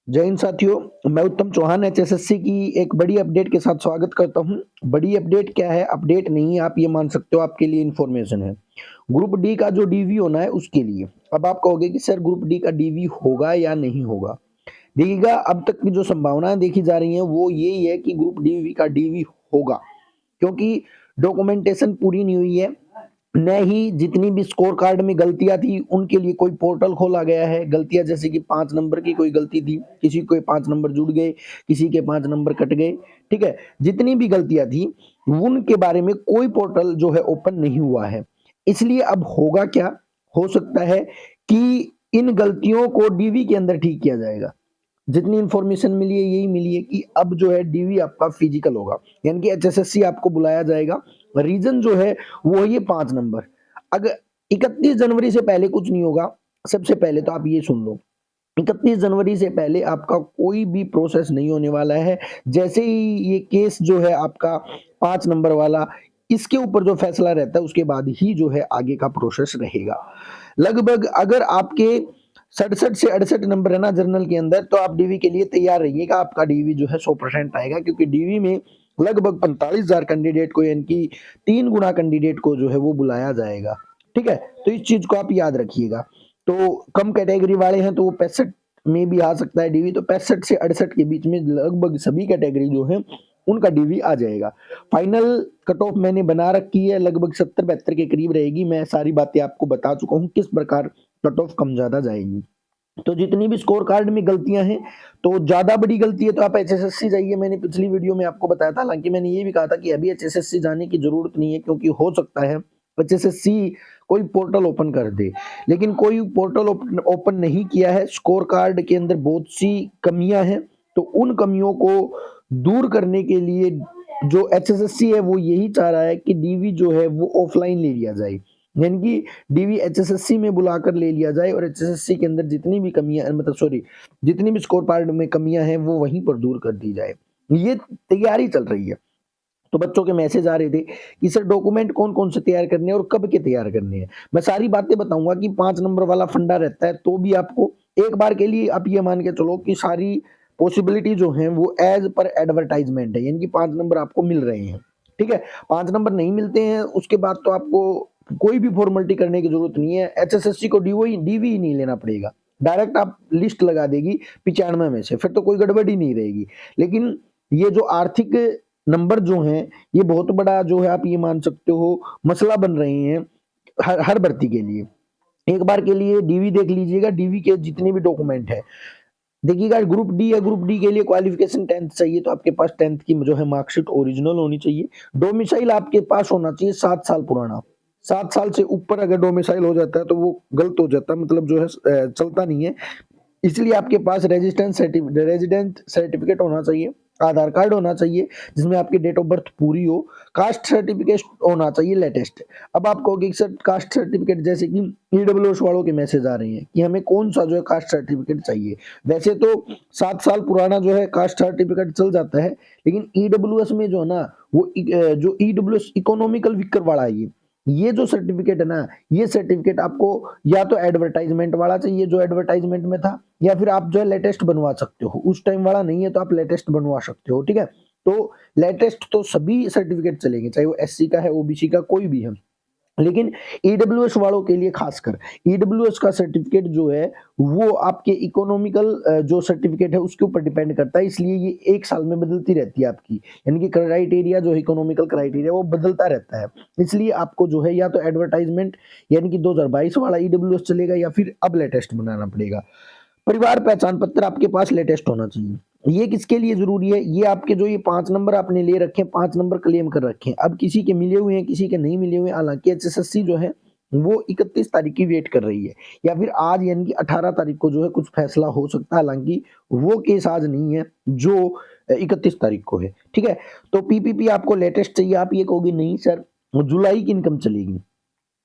जय हिंद साथियों, मैं उत्तम चौहान एचएसएससी की एक बड़ी अपडेट के साथ स्वागत करता हूं। बड़ी अपडेट क्या है? अपडेट नहीं है, आप ये मान सकते हो, आपके लिए इन्फॉर्मेशन है। ग्रुप डी का जो डीवी होना है उसके लिए। अब आप कहोगे कि सर ग्रुप डी का डीवी होगा या नहीं होगा? देखिएगा, अब तक की जो संभावनाएं देखी जा रही हैं वो यही है कि ग्रुप डी का डीवी होगा, क्योंकि डॉक्यूमेंटेशन पूरी नहीं हुई है। न ही जितनी भी स्कोर कार्ड में गलतियां थी उनके लिए कोई पोर्टल खोला गया है। गलतियां जैसे कि 5 नंबर की कोई गलती थी, किसी के 5 नंबर जुड़ गए, किसी के 5 नंबर कट गए, ठीक है? जितनी भी गलतियां थी उनके बारे में कोई पोर्टल जो है ओपन नहीं हुआ है। इसलिए अब होगा क्या? हो सकता है कि इन गलतियों को डीवी के अंदर ठीक किया जाएगा। जितनी इन्फॉर्मेशन मिली है यही मिली है कि अब जो है डीवी आपका फिजिकल होगा, यानी कि एचएसएससी आपको बुलाया जाएगा। रीजन जो है वो है ये 5 नंबर। अगर 31 जनवरी से पहले कुछ नहीं होगा। सबसे पहले तो आप ये सुन लो, 31 जनवरी से पहले आपका कोई भी प्रोसेस नहीं होने वाला है। जैसे ही ये केस जो है आपका 5 नंबर वाला, इसके ऊपर जो फैसला रहता है उसके बाद ही जो है आगे का प्रोसेस रहेगा। लगभग अगर आपके 67 से 68 नंबर है ना जर्नल के अंदर, तो आप डीवी के लिए तैयार रहिएगा। आपका डीवी जो है 100% आएगा, क्योंकि डीवी में लगभग 45,000 कैंडिडेट को, यानी कि 3 गुना कैंडिडेट को जो है वो बुलाया जाएगा। ठीक है? तो इस चीज़ को आप याद रखिएगा। तो कम कैटेगरी वाले हैं तो वो 65 में भी आ सकता है डीवी, तो 65 से 68 के बीच में लगभग सभी कैटेगरी जो है उनका डीवी आ जाएगा। फाइनल कट ऑफ मैंने बना रखी है, लगभग 70-72 के करीब रहेगी। मैं सारी बातें आपको बता चुका हूँ किस प्रकार कट ऑफ कम ज़्यादा जाएगी। तो जितनी भी स्कोर कार्ड में गलतियां हैं, तो ज़्यादा बड़ी गलती है तो आप एचएसएससी जाइए। मैंने पिछली वीडियो में आपको बताया था, हालाँकि मैंने ये भी कहा था कि अभी एचएसएससी जाने की ज़रूरत नहीं है, क्योंकि हो सकता है एचएसएससी कोई पोर्टल ओपन कर दे। लेकिन कोई पोर्टल ओपन नहीं किया है। स्कोर कार्ड के अंदर बहुत सी कमियाँ हैं, तो उन कमियों को दूर करने के लिए जो एचएसएससी है वो यही चाह रहा है कि डीवी जो है वो ऑफलाइन ले लिया जाए, यानी कि डीवी एचएसएससी में बुलाकर ले लिया जाए और एचएसएससी के अंदर जितनी भी कमियां, मतलब सॉरी, जितनी भी स्कोर कार्ड में कमियां हैं वो वहीं पर दूर कर दी जाए। ये तैयारी चल रही है। तो बच्चों के मैसेज आ रहे थे कि सर डॉक्यूमेंट कौन-कौन से तैयार करने हैं और कब के तैयार करने हैं। मैं सारी बातें बताऊँगा कि 5 नंबर वाला फंडा रहता है, तो भी आपको एक बार के लिए आप ये मान के चलो कि सारी पॉसिबिलिटी जो हैं वो एज़ पर एडवर्टाइज़मेंट है, यानी कि 5 नंबर आपको मिल रहे हैं। ठीक है? 5 नंबर नहीं मिलते हैं उसके बाद तो आपको कोई भी फॉर्मेलिटी करने की ज़रूरत नहीं है। एचएसएससी को डीवी ही नहीं लेना पड़ेगा। डायरेक्ट आप लिस्ट लगा देगी 95 में से, फिर तो कोई गड़बड़ ही नहीं रहेगी। लेकिन ये जो आर्थिक नंबर जो हैं, ये बहुत बड़ा जो है आप ये मान सकते हो मसला बन रहे हैं हर हर भर्ती के लिए। एक बार के लिए डीवी देख लीजिएगा, डीवी के जितने भी डॉक्यूमेंट हैं। देखिएगा, ग्रुप डी है, ग्रुप डी के लिए क्वालिफिकेशन 10th चाहिए, तो आपके पास 10th की जो है मार्कशीट ओरिजिनल होनी चाहिए। डोमिसाइल आपके पास होना चाहिए 7 साल पुराना। 7 साल से ऊपर अगर डोमिसाइल हो जाता है तो वो गलत हो जाता है, मतलब जो है चलता नहीं है। इसलिए आपके पास रेजिडेंट सर्टिफिकेट होना चाहिए, आधार कार्ड होना चाहिए जिसमें आपकी डेट ऑफ बर्थ पूरी हो, कास्ट सर्टिफिकेट होना चाहिए लेटेस्ट। अब आप कहोगे कि सर कास्ट सर्टिफिकेट, जैसे कि ईडब्ल्यूएस वालों के मैसेज आ रहे हैं कि हमें कौन-सा जो है कास्ट सर्टिफिकेट चाहिए। वैसे तो 7 साल पुराना जो है कास्ट सर्टिफिकेट चल जाता है, लेकिन ईडब्ल्यूएस में जो है ना वो जो ईडब्ल्यूएस इकोनॉमिकल वीकर वाला है ये जो सर्टिफिकेट है ना, ये सर्टिफिकेट आपको या तो एडवर्टाइज़मेंट वाला चाहिए जो एडवर्टाइज़मेंट में था, या फिर आप जो है लेटेस्ट बनवा सकते हो। उस टाइम वाला नहीं है तो आप लेटेस्ट बनवा सकते हो, ठीक है? तो लेटेस्ट तो सभी सर्टिफिकेट चलेंगे, चाहे वो एससी का है, ओबीसी का, कोई भी है। लेकिन ईडब्ल्यूएस वालों के लिए खासकर ईडब्ल्यूएस का सर्टिफिकेट जो है वो आपके इकोनॉमिकल जो सर्टिफिकेट है उसके ऊपर डिपेंड करता है, इसलिए ये 1 साल में बदलती रहती है आपकी, यानी कि क्राइटेरिया जो इकोनॉमिकल क्राइटेरिया वो बदलता रहता है। इसलिए आपको जो है या तो एडवर्टाइज़मेंट यानी कि 2022 वाला ईडब्ल्यूएस चलेगा, या फिर अब लेटेस्ट बनाना पड़ेगा। परिवार पहचान पत्र आपके पास लेटेस्ट होना चाहिए। ये किसके लिए ज़रूरी है? ये आपके जो ये 5 नंबर आपने ले रखे हैं, 5 नंबर क्लेम कर रखे हैं। अब किसी के मिले हुए हैं, किसी के नहीं मिले हुए हैं। हालाँकि एचएसएससी जो है वो 31 तारीख की वेट कर रही है, या फिर आज यानी कि 18 तारीख को जो है कुछ फैसला हो सकता है। हालाँकि वो केस आज नहीं है जो 31 तारीख को है, ठीक है? तो पीपीपी आपको लेटेस्ट चाहिए। आप ये कहोगे नहीं सर जुलाई की इनकम चलेगी।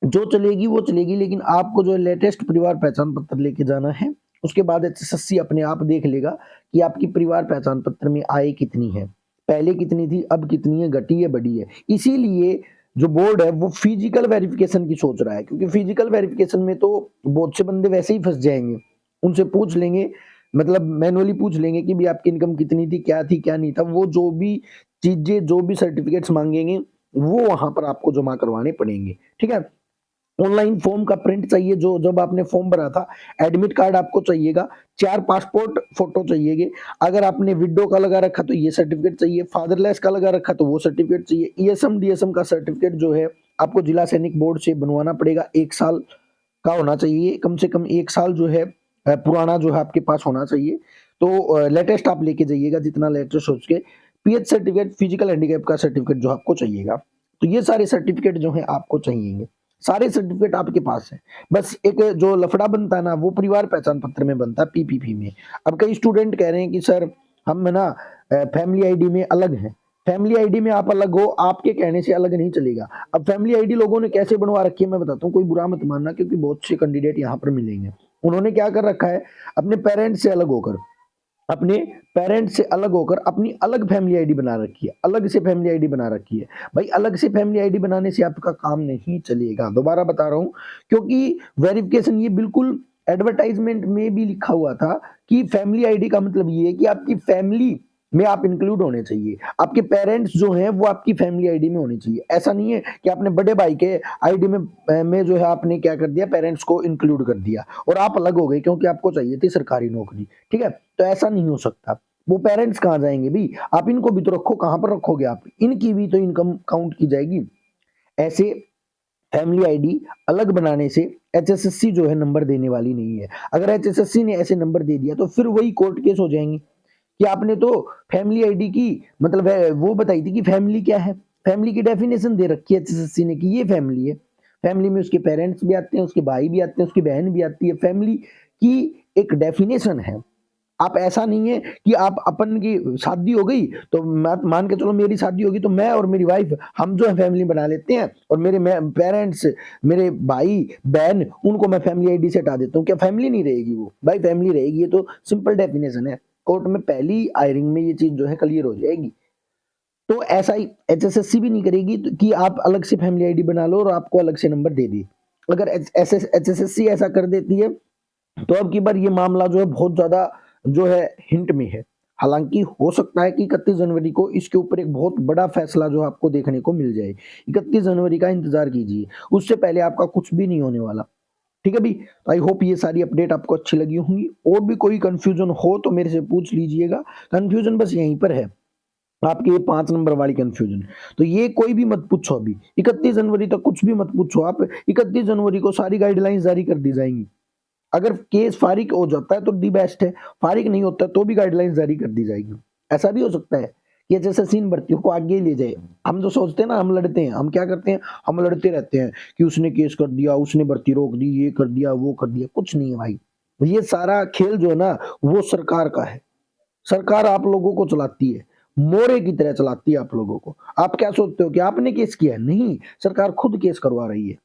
जो चलेगी वो चलेगी, लेकिन आपको जो है लेटेस्ट परिवार पहचान पत्र लेके जाना है। उसके बाद एचएसएससी अपने आप देख लेगा कि आपकी परिवार पहचान पत्र में आय कितनी है, पहले कितनी थी, अब कितनी है, घटी है, बढ़ी है। इसीलिए जो बोर्ड है वो फिजिकल वेरिफिकेशन की सोच रहा है, क्योंकि फिजिकल वेरिफिकेशन में तो बहुत से बंदे वैसे ही फँस जाएँगे। उनसे पूछ लेंगे मतलब मैनुअली पूछ लेंगे कि भी आपकी इनकम कितनी थी, क्या नहीं था। वो जो भी चीज़ें, जो भी सर्टिफ़िकेट्स माँगेंगे, वो वहाँ पर आपको जमा करवाने पड़ेंगे, ठीक है? ऑनलाइन फॉर्म का प्रिंट चाहिए, जो जब आपने फॉर्म भरा था, एडमिट कार्ड आपको चाहिएगा, 4 पासपोर्ट फ़ोटो चाहिएगे। अगर आपने विडो का लगा रखा तो ये सर्टिफ़िकेट चाहिए, फादरलेस का लगा रखा तो वो सर्टिफ़िकेट चाहिए। ईएसएम, डीएसएम का सर्टिफ़िकेट जो है आपको जिला सैनिक बोर्ड से बनवाना पड़ेगा, 1 साल का होना चाहिए, कम से कम 1 साल जो है पुराना जो है आपके पास होना चाहिए। तो लेटेस्ट आप लेके जाइएगा, जितना लेटेस्ट हो सके। पीएच सर्टिफ़िकेट, फिजिकल हैंडीकैप का सर्टिफ़िकेट जो आपको चाहिएगा। तो ये सारे सर्टिफ़िकेट जो हैं आपको चाहिएंगे। सारे सर्टिफ़िकेट आपके पास हैं। बस एक जो लफड़ा बनता है ना, वो परिवार पहचान पत्र में बनता है, पीपीपी में। अब कई स्टूडेंट कह रहे हैं कि सर हम ना फैमिली आईडी में अलग हैं। फैमिली आईडी में आप अलग हो, आपके कहने से अलग नहीं चलेगा। अब फैमिली आईडी लोगों ने कैसे बनवा रखी है मैं बताता हूँ, कोई बुरा मत मानना, क्योंकि बहुत से कैंडिडेट यहाँ पर मिलेंगे। उन्होंने क्या कर रखा है, अपने पेरेंट्स से अलग होकर अपने पेरेंट्स से अलग होकर अपनी अलग फैमिली आईडी बना रखी है, अलग से फैमिली आईडी बना रखी है। भाई अलग से फैमिली आईडी बनाने से आपका काम नहीं चलेगा। दोबारा बता रहा हूँ, क्योंकि वेरिफिकेशन ये बिल्कुल एडवर्टाइजमेंट में भी लिखा हुआ था कि फैमिली आईडी का मतलब ये है कि आपकी फैमिली में आप इंक्लूड होने चाहिए। आपके पेरेंट्स जो हैं वो आपकी फैमिली आईडी में होने चाहिए। ऐसा नहीं है कि आपने बड़े भाई के आईडी में जो है आपने क्या कर दिया, पेरेंट्स को इंक्लूड कर दिया और आप अलग हो गए क्योंकि आपको चाहिए थी सरकारी नौकरी, ठीक है? तो ऐसा नहीं हो सकता। वो पेरेंट्स कहाँ जाएँगे भई? आप इनको भी तो रखो, कहाँ पर रखोगे आप? इनकी भी तो इनकम काउंट की जाएगी। ऐसे फैमिली आईडी अलग बनाने से एचएसएससी जो है नंबर देने वाली नहीं है। अगर एचएसएससी ने ऐसे नंबर दे दिया तो फिर वही कोर्ट केस हो जाएँगे कि आपने तो फैमिली आईडी की मतलब वो बताई थी कि फैमिली क्या है? फैमिली की डेफिनिशन दे रखी है एचएसएससी ने कि ये फैमिली है। फैमिली में उसके पेरेंट्स भी आते हैं, उसके भाई भी आते हैं, उसकी बहन भी आती है। फैमिली की एक डेफिनिशन है। आप ऐसा नहीं है कि आप अपन की शादी हो गई तो मान के चलो मेरी शादी होगी तो मैं और मेरी वाइफ हम जो है फैमिली बना लेते हैं और मेरे पेरेंट्स, मेरे भाई बहन, उनको मैं फैमिली आईडी से हटा देता हूँ। क्या फैमिली नहीं रहेगी वो? भाई फैमिली रहेगी, ये तो सिंपल डेफिनेशन है। कोर्ट में पहली हायरिंग में ये चीज जो है क्लियर हो जाएगी। तो ऐसा ही एचएसएससी भी नहीं करेगी कि आप अलग से फैमिली आईडी बना लो और आपको अलग से नंबर दे दी। अगर एचएसएससी ऐसा कर देती है तो अब की बार ये मामला जो है बहुत ज़्यादा जो है हिंट में है। हालाँकि हो सकता है कि 31 जनवरी को इसके ऊपर एक बहुत बड़ा फैसला जो आपको देखने को मिल जाए। 31 जनवरी का इंतज़ार कीजिए, उससे पहले आपका कुछ भी नहीं होने वाला। ठीक है भई? तो आई होप ये सारी अपडेट आपको अच्छी लगी होंगी। और भी कोई कन्फ्यूज़न हो तो मेरे से पूछ लीजिएगा। कन्फ्यूज़न बस यहीं पर है, आपकी ये 5 नंबर वाली कन्फ्यूज़न। तो ये कोई भी मत पूछो अभी, 31 जनवरी तक कुछ भी मत पूछो आप। 31 जनवरी को सारी गाइडलाइंस जारी कर दी जाएँगी। अगर केस फ़ारिग हो जाता है तो दी बेस्ट है, फ़ारिग नहीं होता तो भी गाइडलाइंस जारी कर दी जाएगी। ऐसा भी हो सकता है कि जैसे सीन भर्तियों को आगे ले जाए। हम जो सोचते हैं ना, हम लड़ते हैं, हम क्या करते हैं, हम लड़ते रहते हैं कि उसने केस कर दिया, उसने भर्ती रोक दी, ये कर दिया, वो कर दिया, कुछ नहीं है भाई। ये सारा खेल जो है ना, वो सरकार का है। सरकार आप लोगों को चलाती है, मोरे की तरह चलाती है आप लोगों को। आप क्या सोचते हो कि आपने केस किया है? नहीं, सरकार खुद केस करवा रही है।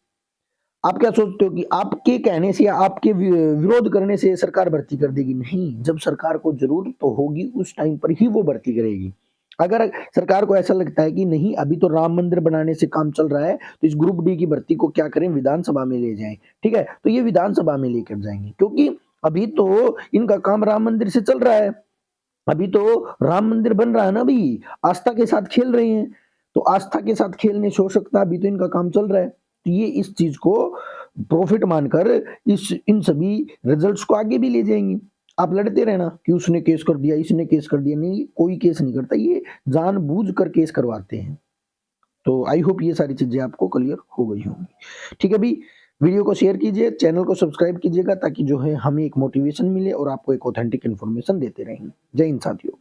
आप क्या सोचते हो कि आपके कहने से या आपके विरोध करने से सरकार भर्ती कर देगी? नहीं, जब सरकार को ज़रूरत तो होगी उस टाइम पर ही वो भर्ती करेगी। अगर सरकार को ऐसा लगता है कि नहीं अभी तो राम मंदिर बनाने से काम चल रहा है, तो इस ग्रुप डी की भर्ती को क्या करें विधानसभा में ले जाएँ, ठीक है? तो ये विधानसभा में लेकर जाएँगे क्योंकि अभी तो इनका काम राम मंदिर से चल रहा है। अभी तो राम मंदिर बन रहा है ना भई, आस्था के साथ खेल रहे हैं। तो आस्था के साथ खेलने से हो सकता है अभी तो इनका काम चल रहा है। तो ये इस चीज़ को प्रॉफ़िट मानकर इस इन सभी रिज़ल्ट्स को आगे भी ले जाएँगी। आप लड़ते रहना कि उसने केस कर दिया, इसने केस कर दिया। नहीं, कोई केस नहीं करता, ये जानबूझकर केस करवाते हैं। तो आई होप ये सारी चीज़ें आपको क्लियर हो गई होंगी। ठीक है भई, वीडियो को शेयर कीजिए, चैनल को सब्सक्राइब कीजिएगा ताकि जो है हमें एक मोटिवेशन मिले और आपको एक ऑथेंटिक इन्फॉर्मेशन देते रहेंगे। जय हिंद साथियों।